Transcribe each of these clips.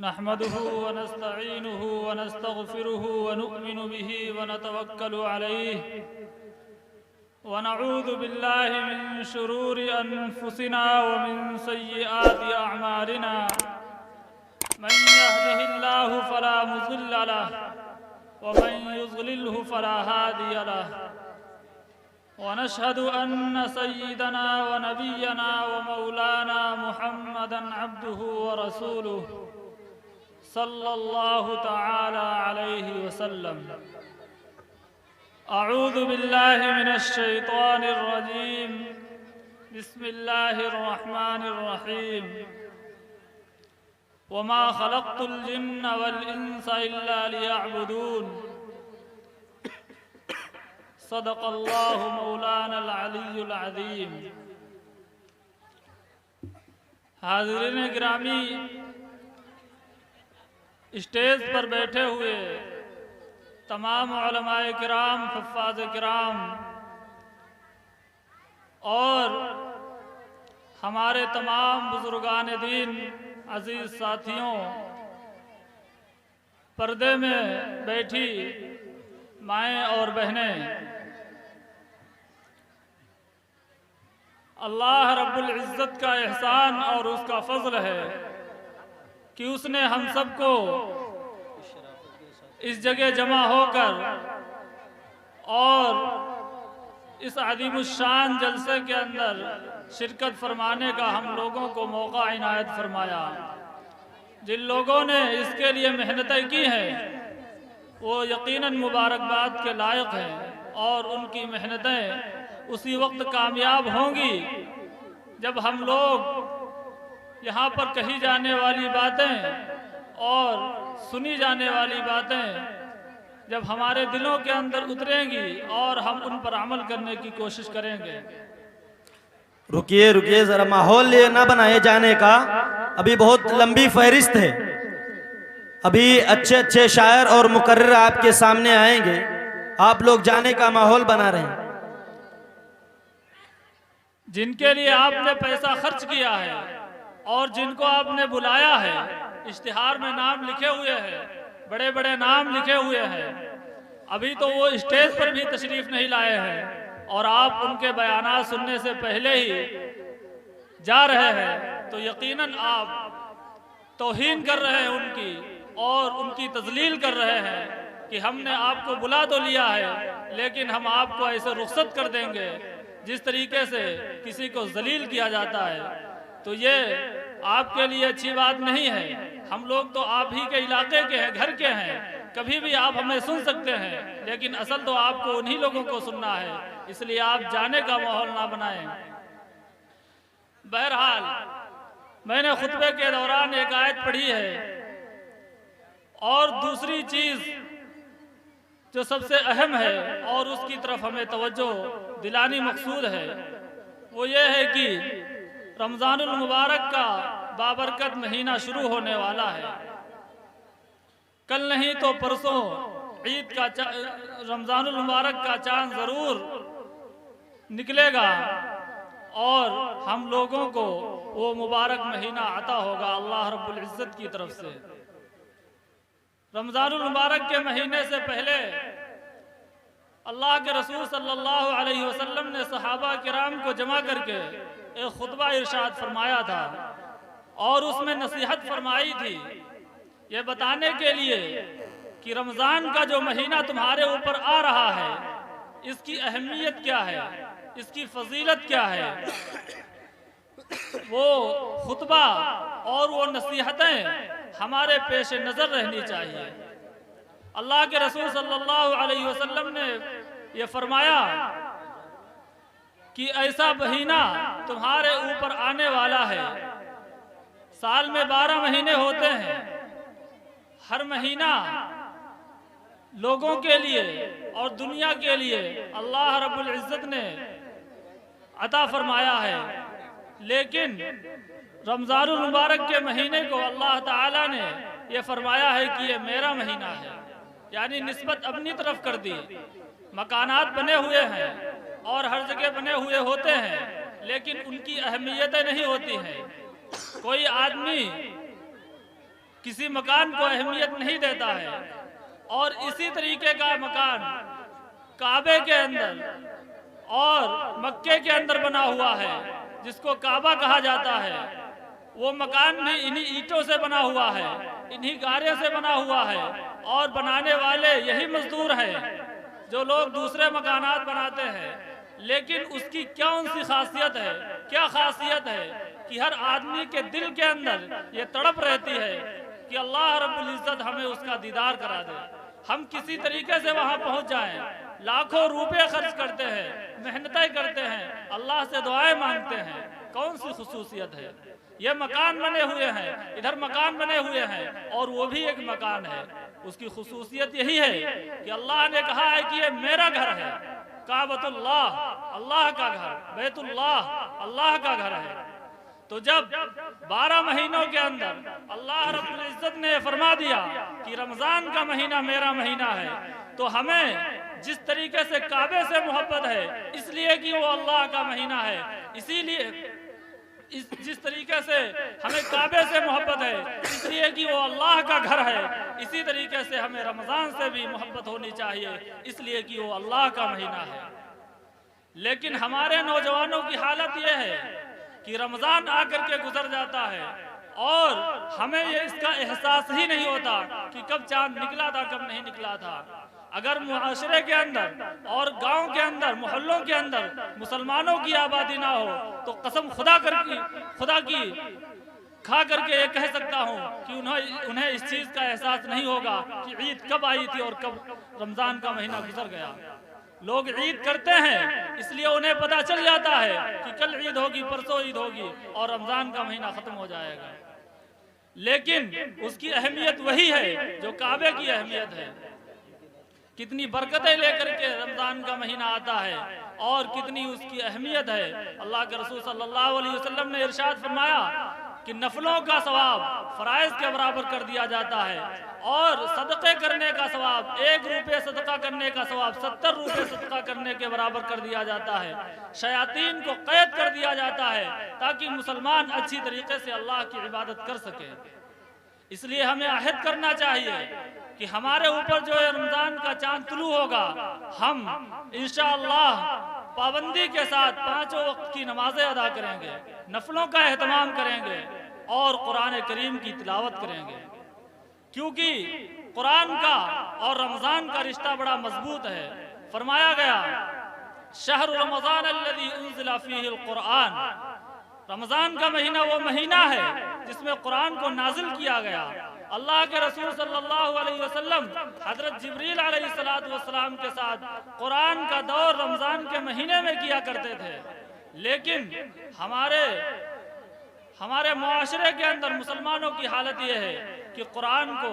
नहमदुहु व नस्तईनुहु व नस्तगफिरुहु व नुअमिनु बिही व नतवक्कलु अलैहि व नऊज़ु बिल्लाहि मिन शुरूरि अनफुसिना व मिन सय्यिआति अअमालिना मन यहदिहिल्लाहु फला मुज़िल्ल लहु व मन युज़लिल्हु फला हादिय लहु व नशहदु अन्न सय्यिदना व नबिय्यना व मौलाना मुहम्मदन अब्दुहु व रसूलुहु सल्लल्लाहु तआला अलैहि वसल्लम। अऊज़ु बिल्लाहि मिनश शैतानिर रजीम। बिस्मिल्लाहिर रहमानिर रहीम। वमा खलक़्तुल जिन्न वल इंसा इल्ला लियअबुदून। सदक़ल्लाहु मौलानल अलियुल अज़ीम। हाज़िरीन गिरामी, स्टेज पर बैठे हुए तमाम उलमाए किराम, हुफ़्फ़ाज़ किराम और हमारे तमाम बुज़ुर्गान दीन, अज़ीज़ साथियों, पर्दे में बैठी माएँ और बहनें, अल्लाह रब्बुल इज़्ज़त का एहसान और उसका फ़ज़ल है कि उसने हम सबको इस जगह जमा होकर और इस अज़ीमुश्शान जलसे के अंदर शिरकत फरमाने का हम लोगों को मौका इनायत फरमाया। जिन लोगों ने इसके लिए मेहनतें की हैं वो यकीनन मुबारकबाद के लायक हैं और उनकी मेहनतें उसी वक्त कामयाब होंगी जब हम लोग यहाँ पर कही जाने वाली बातें और सुनी जाने वाली बातें जब हमारे दिलों के अंदर उतरेंगी और हम उन पर अमल करने की कोशिश करेंगे। रुकिए रुकिए, जरा माहौल ये ना बनाए जाने का। अभी बहुत लंबी फहरिस्त है। अभी अच्छे अच्छे शायर और मुकर्रिर आपके सामने आएंगे। आप लोग जाने का माहौल बना रहे हैं। जिनके लिए आपने पैसा खर्च किया है और जिनको आपने बुलाया है, इश्तिहार में नाम लिखे हुए हैं, बड़े बड़े नाम लिखे हुए हैं, अभी तो वो स्टेज पर भी तशरीफ नहीं लाए हैं और आप उनके बयानात सुनने से पहले ही जा रहे हैं, तो यकीनन आप तौहीन कर रहे हैं उनकी और उनकी तजलील कर रहे हैं कि हमने आपको बुला तो लिया है लेकिन हम आपको ऐसे रुखसत कर देंगे जिस तरीके से किसी को जलील किया जाता है। तो ये आपके लिए अच्छी बात नहीं है। हम लोग तो आप ही के इलाके के हैं, घर के हैं, कभी भी आप हमें सुन सकते हैं, लेकिन असल तो आपको उन्हीं लोगों को सुनना है, इसलिए आप जाने का माहौल ना बनाएं। बहरहाल, मैंने खुतबे के दौरान एक आयत पढ़ी है और दूसरी चीज़ जो सबसे अहम है और उसकी तरफ हमें तवज्जो दिलानी मकसूद है वो ये है कि रमज़ानुल मुबारक का बाबरकत महीना शुरू होने वाला है। कल नहीं तो परसों ईद का रमज़ानुल मुबारक का चांद ज़रूर निकलेगा और हम लोगों को वो मुबारक महीना अता होगा अल्लाह रब्बुल इज़्ज़त की तरफ से। रमज़ानुल मुबारक के महीने से पहले अल्लाह के रसूल सल्लल्लाहु अलैहि वसल्लम ने सहाबा किराम को जमा करके एक खुतबा इरशाद फरमाया था और उसमें नसीहत फरमाई थी ये बताने के लिए कि रमज़ान का जो महीना तुम्हारे ऊपर आ रहा है इसकी अहमियत क्या है, इसकी फजीलत क्या है। वो खुतबा और वो नसीहतें हमारे पेश नज़र रहनी चाहिए। अल्लाह के रसूल सल्लल्लाहु अलैहि वसल्लम ने ये फरमाया कि ऐसा महीना तुम्हारे ऊपर आने वाला है। साल में 12 महीने होते हैं, हर महीना लोगों के लिए और दुनिया के लिए अल्लाह रब्बुल इज़्ज़त ने अता फरमाया है, लेकिन रमज़ानुल मुबारक के महीने को अल्लाह ताला ने ये फरमाया है कि ये मेरा महीना है, यानी निस्बत अपनी तरफ कर दी। मकानात बने हुए हैं और हर जगह बने हुए होते हैं, लेकिन उनकी अहमियतें नहीं होती हैं। कोई आदमी किसी मकान को अहमियत नहीं देता है। और इसी तरीके का मकान काबे के अंदर और मक्के के अंदर बना हुआ है, जिसको काबा कहा जाता है। वो मकान भी इन्हीं ईंटों से बना हुआ है, इन्हीं गारे से बना हुआ है, और बनाने वाले यही मजदूर हैं जो लोग दूसरे मकानात बनाते हैं। लेकिन उसकी कौन सी खासियत है, क्या खासियत है कि हर आदमी के दिल के अंदर ये तड़प रहती है कि अल्लाह रब्बुल इज्जत हमें उसका दीदार करा दे, हम किसी तरीके से वहां पहुंच जाएं। लाखों रुपए खर्च करते हैं, मेहनतें करते हैं, अल्लाह से दुआएं मांगते हैं। कौन सी खुसूसियत है? ये मकान बने हुए हैं, इधर मकान बने हुए हैं, और वो भी एक मकान है। उसकी खुसूसियत यही है कि अल्लाह ने कहा है कि ये मेरा घर है, काबतुल्लाह, अल्लाह का घर, बैतुल्लाह, अल्लाह का घर है। तो जब 12 महीनों के अंदर अल्लाह रब्बुल इज्जत ने फरमा दिया कि रमजान का महीना मेरा महीना है, तो हमें जिस तरीके से काबे से मोहब्बत है इसलिए कि वो अल्लाह का महीना है, इसीलिए जिस तरीके से हमें काबे से मोहब्बत है इसलिए कि वो अल्लाह का घर है, इसी तरीके से हमें रमजान से भी मोहब्बत होनी चाहिए, इसलिए कि वो अल्लाह का महीना है। लेकिन हमारे नौजवानों की हालत ये है कि रमजान आकर के गुजर जाता है और हमें ये इसका एहसास ही नहीं होता कि कब चांद निकला था, कब नहीं निकला था। अगर मुआशरे के अंदर और गांव के अंदर, मोहल्लों के अंदर मुसलमानों की आबादी ना हो तो कसम खुदा की खा करके ये कह सकता हूँ कि उन्हें इस चीज का एहसास नहीं होगा कि ईद कब आई थी और कब रमजान का महीना गुजर गया। लोग ईद करते हैं इसलिए उन्हें पता चल जाता है कि कल ईद होगी, परसों ईद होगी और रमजान का महीना खत्म हो जाएगा। लेकिन उसकी अहमियत वही है जो काबे की अहमियत है। कितनी बरकतें लेकर के रमजान का महीना आता है और कितनी उसकी अहमियत है। अल्लाह के रसूल सल्लल्लाहु अलैहि वसल्लम ने इरशाद फरमाया कि नफलों का सवाब फराइज के बराबर कर दिया जाता है और सदक़े करने का सवाब, 1 रुपये सदका करने का सवाब 70 रुपये सदका करने के बराबर कर दिया जाता है। शयातीन को कैद कर दिया जाता है ताकि मुसलमान अच्छी तरीके से अल्लाह की इबादत कर सके। इसलिए हमें अहद करना चाहिए कि हमारे ऊपर जो रमजान का चांद तुलू होगा, हम इंशाअल्लाह पाबंदी के साथ 5 वक्त की नमाजें अदा करेंगे, नफलों का एहतमाम करेंगे और कुरान करीम की तिलावत करेंगे, क्योंकि कुरान का और रमजान का रिश्ता बड़ा मजबूत है। फरमाया गया शहर रमजान अल्लज़ी उन्ज़िला फ़ीहिल कुरान, रमजान का महीना वो महीना है जिसमें कुरान को नाजिल किया गया। अल्लाह के रसूल सल्लल्लाहु अलैहि वसल्लम हजरत जिब्रील अलैहिस्सलातु वस्सलाम के साथ कुरान का दौर रमजान के महीने में किया करते थे। लेकिन हमारे मुआशरे के अंदर मुसलमानों की हालत यह है कि कुरान को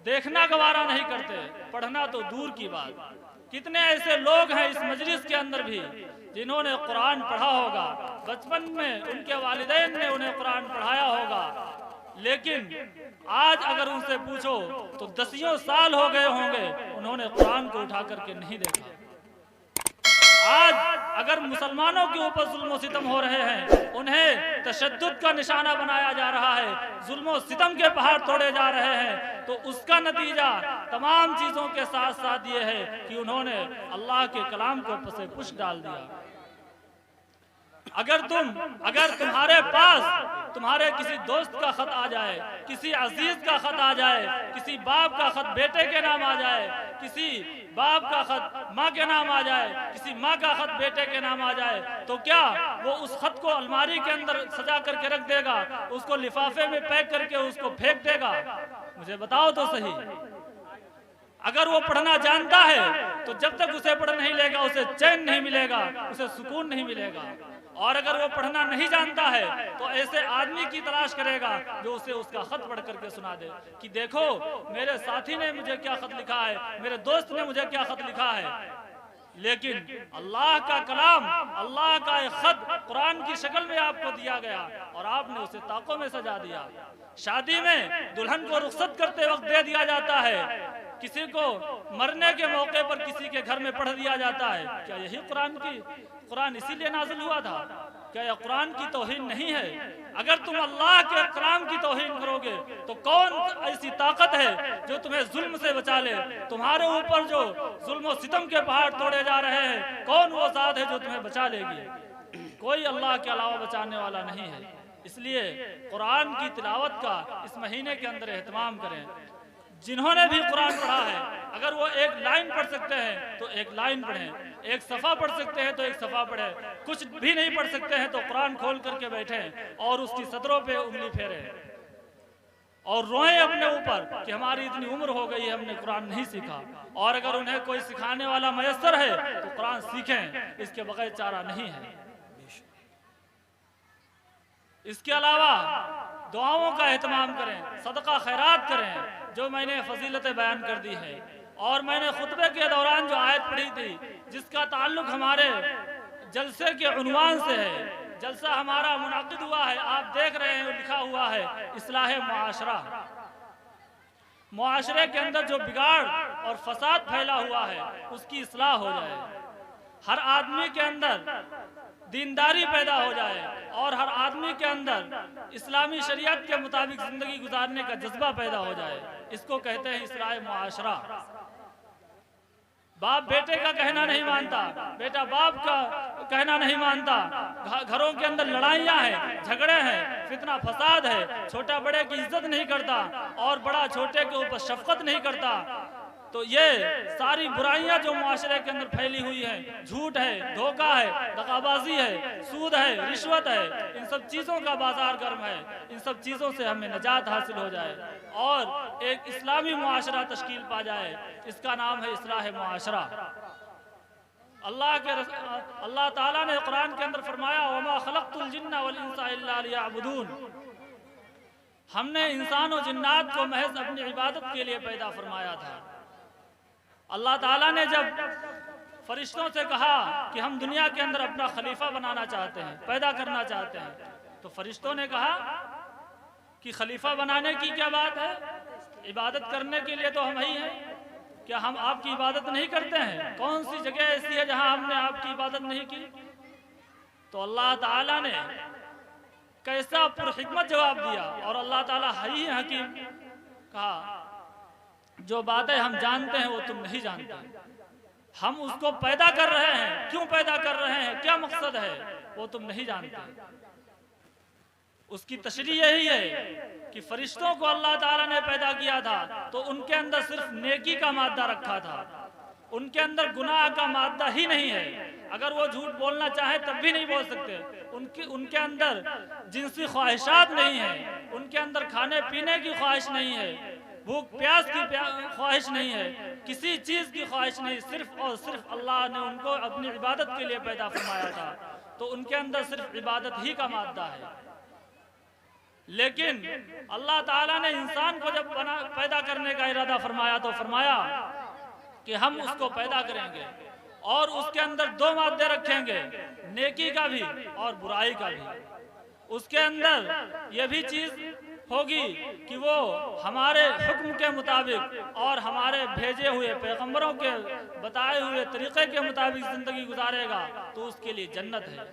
देखना गवारा नहीं करते, पढ़ना तो दूर की बात। कितने ऐसे लोग हैं इस मजलिस के अंदर भी जिन्होंने कुरान पढ़ा होगा, बचपन में उनके वालिदैन ने उन्हें कुरान पढ़ाया होगा, लेकिन आज अगर उनसे पूछो तो 10 साल हो गए होंगे उन्होंने कुरान को उठा करके नहीं देखा। आज अगर मुसलमानों के ऊपर जुल्म सितम हो रहे हैं, उन्हें तशद्दुद का निशाना बनाया जा रहा है, जुल्म सितम के पहाड़ तोड़े जा रहे हैं, तो उसका नतीजा तमाम चीजों के साथ साथ ये है कि उन्होंने अल्लाह के कलाम को पसे पुश डाल दिया। अगर तुम्हारे पास तुम्हारे किसी दोस्त का खत आ जाए, किसी अजीज का खत आ जाए, किसी बाप का खत बेटे के नाम आ जाए, किसी बाप का खत माँ के नाम आ जाए, किसी माँ का खत बेटे के नाम आ जाए, तो क्या वो उस खत को अलमारी के अंदर सजा करके रख देगा, उसको लिफाफे में पैक करके उसको फेंक देगा? मुझे बताओ तो सही। अगर वो पढ़ना जानता है तो जब तक उसे पढ़ नहीं लेगा उसे चैन नहीं मिलेगा, उसे सुकून नहीं मिलेगा। और अगर वो पढ़ना नहीं जानता है तो ऐसे आदमी की तलाश करेगा जो उसे उसका खत पढ़ करके सुना दे कि देखो मेरे साथी ने मुझे क्या खत लिखा है, मेरे दोस्त ने मुझे क्या खत लिखा है। लेकिन अल्लाह का कलाम, अल्लाह का एक खत कुरान की शक्ल में आपको दिया गया और आपने उसे ताकों में सजा दिया। शादी में दुल्हन को रुखसत करते वक्त दे दिया जाता है, किसी को मरने के मौके पर किसी के घर में पढ़ दिया जाता है। क्या यही कुरान इसीलिए नाजिल हुआ था क्या यह कुरान की तौहीन नहीं है? अगर तुम अल्लाह के कलाम की तौहीन करोगे तो कौन ऐसी ताकत है जो तुम्हें जुल्म से बचा ले? तुम्हारे ऊपर जो जुल्म और सितम के पहाड़ तोड़े जा रहे हैं, कौन वो ज़ात है जो तुम्हें बचा लेगी? कोई अल्लाह के अलावा बचाने वाला नहीं है। इसलिए कुरान की तिलावत का इस महीने के अंदर एहतमाम करें। जिन्होंने भी कुरान पढ़ा है, अगर वो एक लाइन पढ़ सकते हैं तो एक लाइन पढ़ें, एक सफ़ा पढ़ सकते हैं तो एक सफ़ा पढ़ें, कुछ भी नहीं पढ़ सकते हैं तो कुरान खोल करके बैठें और उसकी सदरों पे उंगली फेरें और रोएं अपने ऊपर कि हमारी इतनी उम्र हो गई है, हमने कुरान नहीं सीखा। और अगर उन्हें कोई सिखाने वाला मयस्सर है तो कुरान सीखें, इसके बगैर चारा नहीं है। इसके अलावा दुआओं का एहतमाम करें, सदका खैरात करें, जो मैंने फजीलतें बयान कर दी है। और मैंने खुतबे के दौरान जो आयत पढ़ी थी, जिसका ताल्लुक हमारे जलसे के उन्वान से है, जलसा हमारा मुनाकिद हुआ है, आप देख रहे हैं लिखा हुआ है इस्लाह मुआशरा। मुआशरे के अंदर जो बिगाड़ और फसाद फैला हुआ है उसकी इस्लाह हो जाए, हर आदमी के अंदर दीनदारी पैदा हो जाए और हर आदमी के अंदर इस्लामी शरीयत के मुताबिक जिंदगी गुजारने का जज्बा पैदा हो जाए। इसको कहते हैं इस्लाह मुआशरा। बाप बेटे का कहना नहीं मानता, बेटा बाप का कहना नहीं मानता, घरों के अंदर लड़ाइयाँ हैं, झगड़े हैं, फितना फसाद है, छोटा बड़े की इज्जत नहीं करता और बड़ा छोटे के ऊपर शफकत नहीं करता। तो ये सारी बुराइयां जो मुआशरे के अंदर फैली हुई हैं, झूठ है, धोखा है, दगाबाजी है, सूद है, रिश्वत है, इन सब चीज़ों का बाजार गर्म है। इन सब चीज़ों से हमें निजात हासिल हो जाए और एक इस्लामी मुआशरा तश्कील पा जाए। इसका नाम है इस्लाह मुआशरा। अल्लाह ताला ने कुरान के अंदर फरमाया, वमा खलक़तुल जिन्ना वल इंसा इल्ला लियअबुदून। हमने इंसान और जिन्नात को महज अपनी इबादत के लिए पैदा फरमाया था। अल्लाह ताला ने जब फरिश्तों से कहा कि हम दुनिया के अंदर अपना खलीफा बनाना चाहते हैं, पैदा करना चाहते हैं, तो फरिश्तों ने कहा कि खलीफा बनाने की क्या बात है, इबादत करने के लिए तो हम ही हैं, क्या हम आपकी इबादत नहीं करते हैं? कौन सी जगह ऐसी है जहां हमने आपकी इबादत नहीं की? तो अल्लाह ताला ने कैसा पुरहिकमत जवाब दिया और अल्लाह ताला ही हकीम कहा, जो बातें हम जानते हैं वो तुम नहीं जानते। हम उसको पैदा कर रहे हैं, क्यों पैदा कर रहे हैं, क्या मकसद है, वो तुम नहीं जानते। उसकी तशरीह यही है कि फरिश्तों को अल्लाह ताला ने पैदा किया था तो उनके अंदर सिर्फ नेकी का मादा रखा था, उनके अंदर गुनाह का मादा ही नहीं है। अगर वो झूठ बोलना चाहे तब भी नहीं बोल सकते। उनके अंदर जिनसी ख्वाहिशात नहीं है, उनके अंदर खाने पीने की ख्वाहिश नहीं है, भूख प्यास की ख्वाहिश नहीं है, किसी चीज़ की ख्वाहिश नहीं। सिर्फ और सिर्फ अल्लाह ने उनको अपनी इबादत के लिए पैदा फरमाया था, तो उनके अंदर सिर्फ इबादत ही का मादा है। लेकिन अल्लाह ताला ने इंसान को जब पैदा करने का इरादा फरमाया तो फरमाया कि हम उसको पैदा करेंगे और उसके अंदर दो मादे रखेंगे, नेकी का भी और बुराई का भी। उसके अंदर यह भी चीज़ होगी कि वो हमारे हुक्म के मुताबिक और हमारे भेजे हुए पैगंबरों के बताए हुए तरीक़े के मुताबिक ज़िंदगी गुजारेगा तो उसके लिए जन्नत है।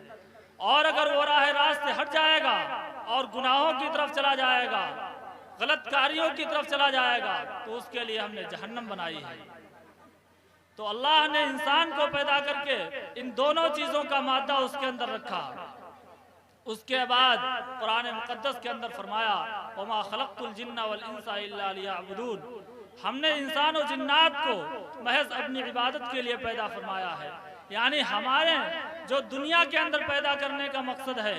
और अगर वो राह रास्त से हट जाएगा और गुनाहों की तरफ चला जाएगा, गलत कार्यों की तरफ चला जाएगा, तो उसके लिए हमने जहन्नम बनाई है। तो अल्लाह ने इंसान को पैदा करके इन दोनों चीज़ों का मादा उसके अंदर रखा। उसके बाद कुरान मुक़द्दस के अंदर फरमाया, वमा खलक़तुल जिन्ना वल इंसा इल्ला लियअबुदून। हमने इंसान और जिन्नात को महज अपनी इबादत के लिए पैदा फरमाया है। यानी हमारे जो दुनिया के अंदर पैदा करने का मकसद है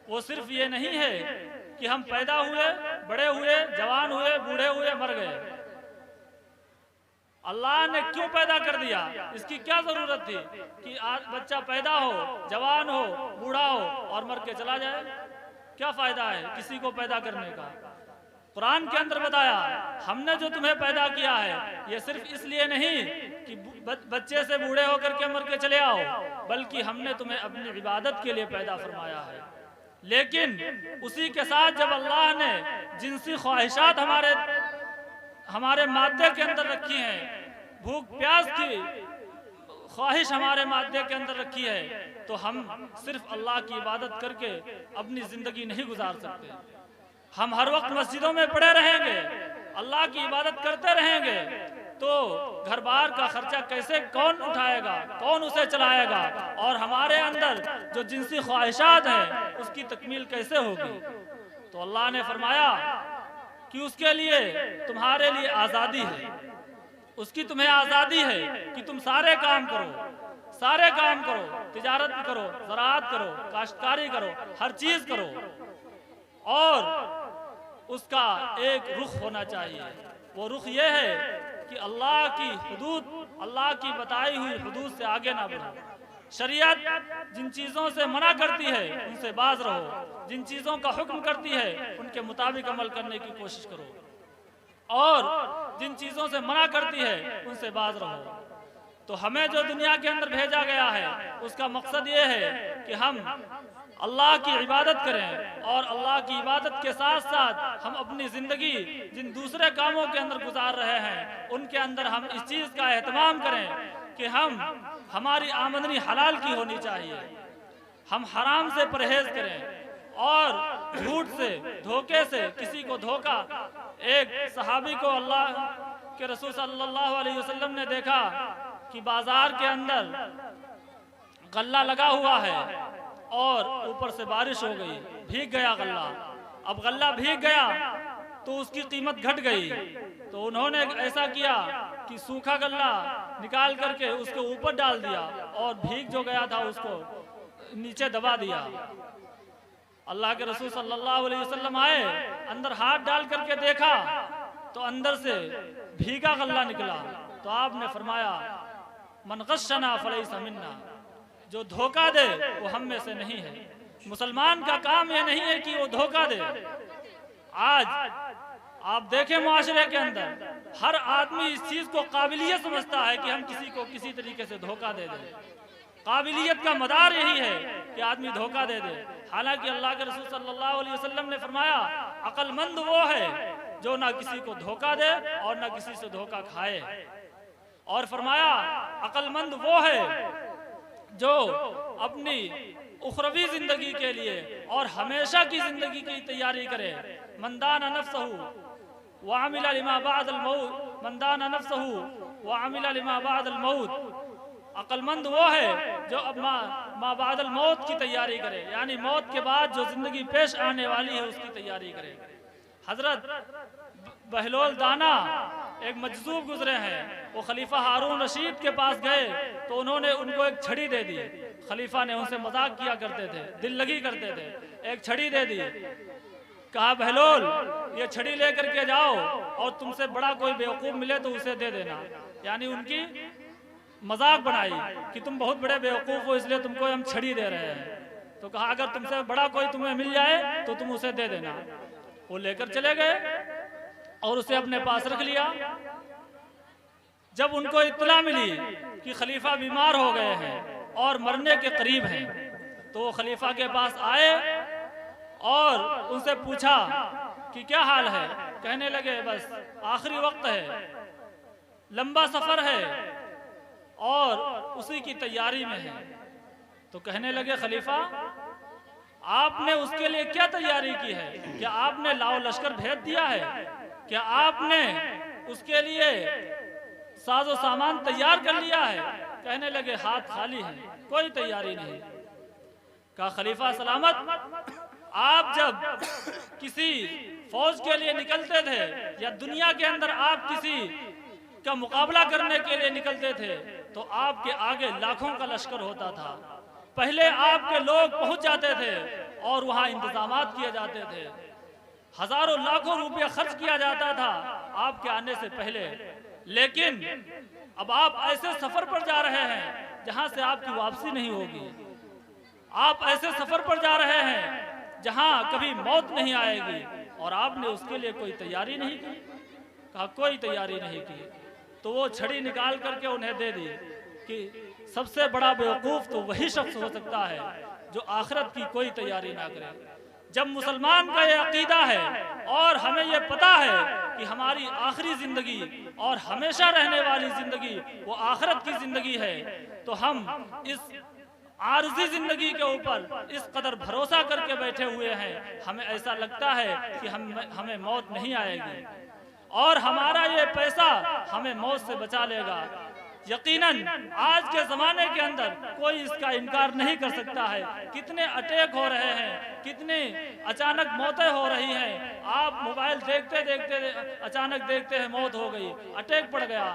वो सिर्फ ये नहीं है कि हम पैदा हुए, बड़े हुए, जवान हुए, बूढ़े हुए, मर गए। अल्लाह ने क्यों पैदा कर दिया, इसकी क्या जरूरत थी कि आज बच्चा पैदा हो, जवान हो, बूढ़ा हो और मर के चला जाए? क्या फायदा है किसी को पैदा करने का? कुरान के अंदर बताया, हमने जो तुम्हें पैदा किया है ये सिर्फ इसलिए नहीं कि बच्चे से बूढ़े होकर के मर के चले आओ, बल्कि हमने तुम्हें अपनी इबादत के लिए पैदा फरमाया है। लेकिन उसी के साथ जब अल्लाह ने जिनसी ख्वाहिशात हमारे मादे के अंदर रखी हैं, भूख प्यास की ख्वाहिश हमारे मादे के अंदर रखी है, तो हम सिर्फ अल्लाह की इबादत करके अपनी ज़िंदगी नहीं गुजार सकते। हम हर वक्त मस्जिदों में पड़े रहेंगे, अल्लाह की इबादत करते रहेंगे, तो घर बार का खर्चा कैसे कौन उठाएगा, कौन उसे चलाएगा, और हमारे अंदर जो जिनसी ख्वाहिशात हैं उसकी तकमील कैसे होगी। तो अल्लाह ने फरमाया कि उसके लिए तुम्हारे लिए आज़ादी है, उसकी तुम्हें आज़ादी है कि तुम सारे काम करो, तिजारत करो, ज़राअत करो, काश्तकारी करो, हर चीज़ करो, और उसका एक रुख होना चाहिए। वो रुख ये है कि अल्लाह की हुदूद, अल्लाह की बताई हुई हुदूद से आगे ना बढ़ो। शरीयत जिन चीज़ों से मना करती है उनसे बाज रहो, जिन चीज़ों का हुक्म करती है उनके मुताबिक अमल करने की कोशिश करो, और जिन चीज़ों से मना करती है उनसे बाज रहो। तो हमें जो दुनिया के अंदर भेजा गया है उसका मकसद ये है कि हम अल्लाह की इबादत करें, और अल्लाह की इबादत के साथ साथ हम अपनी ज़िंदगी जिन दूसरे कामों के अंदर गुजार रहे हैं उनके अंदर हम इस चीज़ का एहतमाम करें कि हमारी आमदनी हलाल की होनी चाहिए, हम हराम से परहेज करें, और झूठ से, धोखे से किसी को धोखा। एक सहाबी को अल्लाह के रसूल सल्लल्लाहु अलैहि वसल्लम ने देखा कि बाजार के अंदर गल्ला लगा हुआ है और ऊपर से बारिश हो गई, भीग गया गल्ला। अब गल्ला भीग गया तो उसकी कीमत घट गई, तो उन्होंने ऐसा किया कि सूखा गल्ला निकाल करके उसके ऊपर डाल दिया और भीग जो गया था उसको नीचे दबा दिया। अल्लाह के रसूल सल्लल्लाहु अलैहि वसल्लम आए, अंदर हाथ डाल करके देखा तो अंदर से भीगा गल्ला निकला। तो आपने फरमाया, मन गश्शना फलैसा मिन्ना, जो धोखा दे वो हम में से नहीं है। मुसलमान का काम ये नहीं है कि वो धोखा दे। आज आप देखें मुआशरे के अंदर हर आदमी इस चीज को काबिलियत समझता है कि हम किसी को किसी तरीके से धोखा दे दें। काबिलियत का मदार यही है कि आदमी धोखा दे दे। हालांकि अल्लाह के रसूल सल्लल्लाहु अलैहि वसल्लम ने फरमाया, अक्लमंद वो है जो ना किसी को धोखा दे और ना किसी से धोखा खाए, और फरमाया अक्लमंद वो है जो अपनी उखरवी जिंदगी के लिए और हमेशा की जिंदगी की तैयारी करे। मंदाना नफ्सहु व अमिला लिमा बअदल मौत, मंदाना नफ्सहु व अमिला लिमा बअदल मौत। अक्लमंद वो है जो अब मा बअदल मौत की तैयारी करे, यानी मौत के बाद जो जिंदगी पेश आने वाली है उसकी तैयारी करे। हजरत बहलोल दाना एक मजजूब गुजरे हैं, वो खलीफा हारून रशीद के पास गए तो उन्होंने उनको एक छड़ी दे दी। खलीफा ने उनसे मजाक किया करते थे, दिल लगी करते थे, एक छड़ी दे दी। कहा, बहलोल ये छड़ी लेकर के जाओ और तुमसे बड़ा कोई बेवकूफ मिले तो उसे दे देना। यानी उनकी मजाक बनाई कि तुम बहुत बड़े बेवकूफ हो इसलिए तुमको हम छड़ी दे रहे हैं। तो कहा, अगर तुमसे बड़ा कोई तुम्हें मिल जाए तो तुम उसे दे देना। वो लेकर चले गए और उसे अपने पास रख लिया। जब उनको इत्तला मिली कि खलीफा बीमार हो गए हैं और मरने के करीब हैं, तो वो खलीफा के पास आए और उनसे पूछा कि क्या हाल है। कहने लगे, बस आखिरी वक्त है, लंबा सफर है और उसी की तैयारी में है। तो कहने लगे, खलीफा आपने उसके लिए क्या तैयारी की है? क्या आपने लाओ लश्कर भेज दिया है? क्या आपने उसके लिए साजो सामान तैयार कर लिया है? कहने लगे, हाथ खाली है, कोई तैयारी नहीं। कहा, खलीफा सलामत, आप जब किसी फौज के लिए निकलते थे या दुनिया के अंदर आप किसी का मुकाबला करने के लिए निकलते थे तो आपके आगे लाखों का लश्कर होता था। पहले आपके लोग पहुंच जाते थे और वहां इंतजामात किए जाते थे, हजारों लाखों रुपया खर्च किया जाता था आपके आने से पहले। लेकिन अब आप ऐसे सफर पर जा रहे हैं जहां से आपकी वापसी नहीं होगी। आप ऐसे सफर पर जा रहे हैं जहां कभी मौत नहीं आएगी और आपने उसके लिए कोई तैयारी नहीं की। कहा, कोई तैयारी नहीं की। तो वो छड़ी निकाल करके उन्हें दे दी कि सबसे बड़ा बेवकूफ तो वही शख्स हो सकता है जो आखिरत की कोई तैयारी ना करे। जब मुसलमान का ये अकीदा है और हमें ये पता है कि हमारी आखिरी जिंदगी और हमेशा रहने वाली जिंदगी वो आखिरत की जिंदगी है, तो हम इस आरज़ी जिंदगी के ऊपर इस कदर भरोसा करके बैठे हुए हैं, हमें ऐसा लगता है कि हमें मौत नहीं आएगी और हमारा ये पैसा हमें मौत से बचा लेगा। यकीनन आज के ज़माने के अंदर कोई इसका इनकार नहीं कर सकता है। कितने अटैक हो रहे हैं, कितनी अचानक मौतें हो रही हैं। आप मोबाइल देखते देखते अचानक देखते हैं मौत हो गई, अटैक पड़ गया,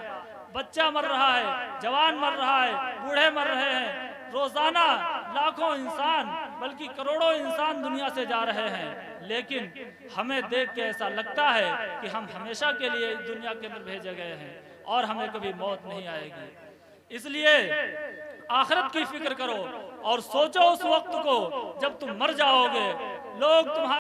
बच्चा मर रहा है, जवान मर रहा है, बूढ़े मर रहे हैं। रोजाना लाखों इंसान बल्कि करोड़ों इंसान दुनिया से जा रहे हैं, लेकिन हमें देख के ऐसा लगता है कि हम हमेशा के लिए इस दुनिया के अंदर भेजे गए हैं और हमें कभी मौत नहीं आएगी। इसलिए आखिरत की फिक्र करो और सोचो उस वक्त को जब तुम मर जाओगे, लोग तुम्हारे